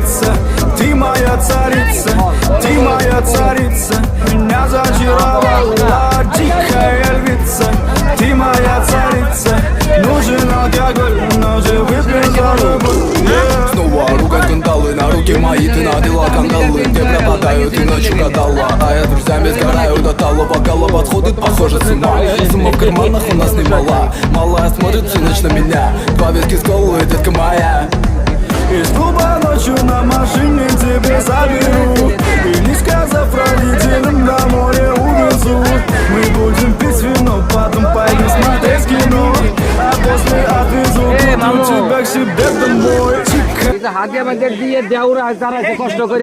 царица, ты моя царица, ты моя царица. Меня зачаровала дикая львица, ты моя царица. Нужен алкоголь, но же выпьем за любовь. Снова ругать кандалы на руки мои, ты надела кандалы. Где пропадаю, ты ночью гадала, а я друзьями сгораю до талого. Голова сходит, похоже, с ума. Сумма в карманах у нас немала. Малая смотрит всю ночь на меня. Два виски с колой, детка моя. Из клуба ночью на машине тебе заберу, и не сказав родителям, до моря увезу. Мы будем пить вино, потом пойдем смотреть кино, а после отвезу тебя к себе домой. হাতে আমাদের দিয়ে দেওরা যারা কষ্ট করে